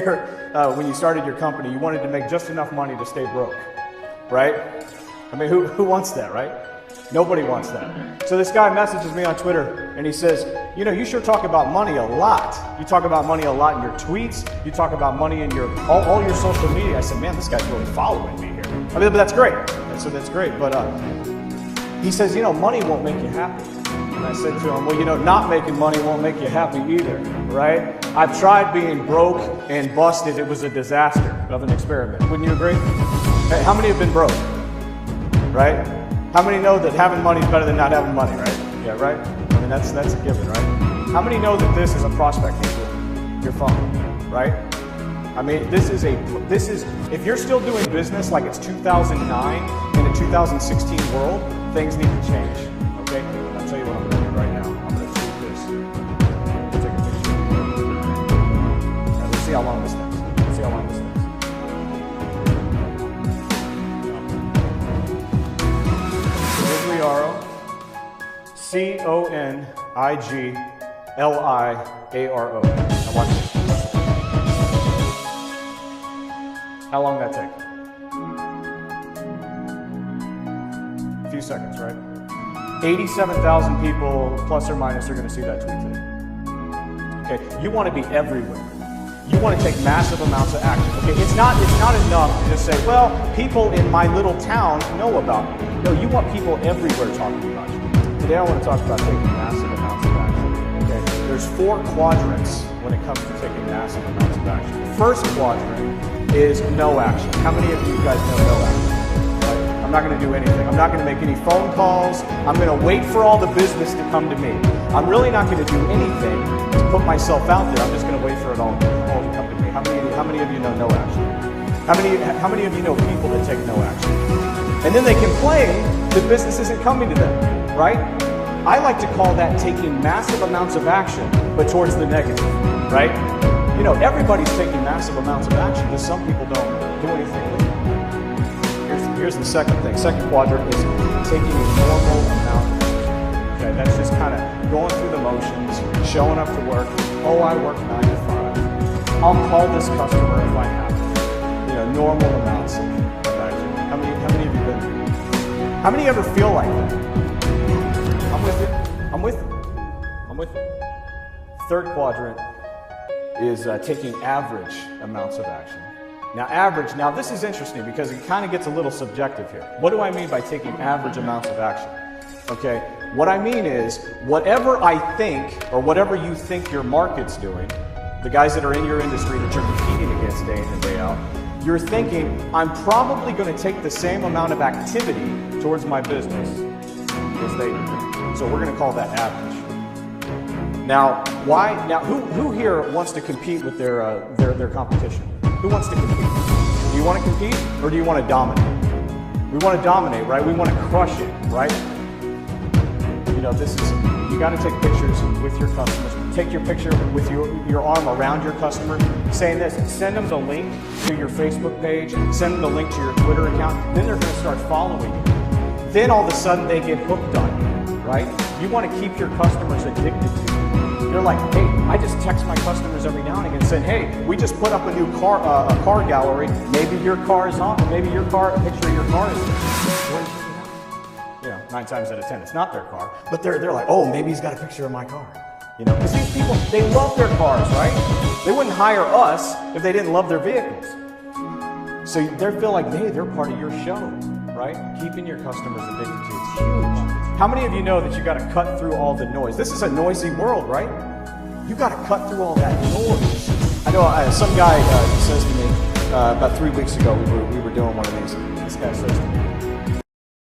here when you started your company, you wanted to make just enough money to stay broke, right? I mean, who wants that, right? Nobody wants that. So this guy messages me on Twitter and he says, you know, you sure talk about money a lot. You talk about money a lot in your tweets. You talk about money in your all your social media. I said, man, this guy's really following me here. I mean, but that's great. So that's great. But he says, you know, money won't make you happy. And I said to him, well, you know, not making money won't make you happy either, right? I've tried being broke and busted. It was a disaster of an experiment. Wouldn't you agree? Hey, how many have been broke? Right? How many know that having money is better than not having money, right? Yeah, right? I mean, that's a given, right? How many know that this is a prospecting tool? Your phone, right? I mean, this is, if you're still doing business like it's 2009 in a 2016 world, things need to change, okay? I'll tell you what I'm going to do right now. I'm going to take this. Take a picture. Now, let's see how long this takes. Let's see how long this takes. Conigliaro. Now watch this. How long did that take? A few seconds, right? 87,000 people, plus or minus, are going to see that tweet today. Okay, you want to be everywhere. You want to take massive amounts of action. Okay, it's not enough to just say, well, people in my little town know about me. No, you want people everywhere talking about you. Today I want to talk about taking massive amounts of action. Okay, there's 4 quadrants when it comes to taking massive amounts of action. The first quadrant is no action. How many of you guys know no action? Right? I'm not going to do anything. I'm not going to make any phone calls. I'm going to wait for all the business to come to me. I'm really not going to do anything to put myself out there. I'm just going to wait for it all to come to me. How many of you know no action? How many of you know people that take no action? And then they complain that business isn't coming to them, right? I like to call that taking massive amounts of action, but towards the negative, right? You know, everybody's taking massive amounts of action, but some people don't do anything with it. Here's the second thing. Second quadrant is taking a normal amount of action. Okay, that's just kind of going through the motions, showing up to work. Oh, I work 9 to 5. I'll call this customer if I have to. You know, normal amounts of action. How many of you been there? How many ever feel like that? I'm with you. I'm with you. I'm with you. Third quadrant is taking average amounts of action. Now, average, now this is interesting because it kind of gets a little subjective here. What do I mean by taking average amounts of action? Okay, what I mean is whatever I think or whatever you think your market's doing, the guys that are in your industry that you're competing against day in and day out, you're thinking, I'm probably going to take the same amount of activity towards my business as they do. So we're going to call that average. Now, why? Now, who here wants to compete with their competition? Who wants to compete? Do you want to compete or do you want to dominate? We want to dominate, right? We want to crush it, right? You know, you got to take pictures with your customers. Take your picture with your arm around your customer, saying this. Send them the link to your Facebook page. Send them the link to your Twitter account. Then they're going to start following you. Then all of a sudden they get hooked on you, right? You want to keep your customers addicted to you. They're like, hey, I just text my customers every now and again saying, hey, we just put up a new car gallery. Maybe your car is on. Maybe a picture of your car is there. You know, 9 times out of 10, it's not their car. But they're like, oh, maybe he's got a picture of my car. You know, because these people, they love their cars, right? They wouldn't hire us if they didn't love their vehicles. So they feel like, hey, they're part of your show, right? Keeping your customers addicted to it's huge. How many of you know that you got to cut through all the noise? This is a noisy world, right? You got to cut through all that noise. I know some guy says to me about 3 weeks ago, we were doing one of these. This guy says to me,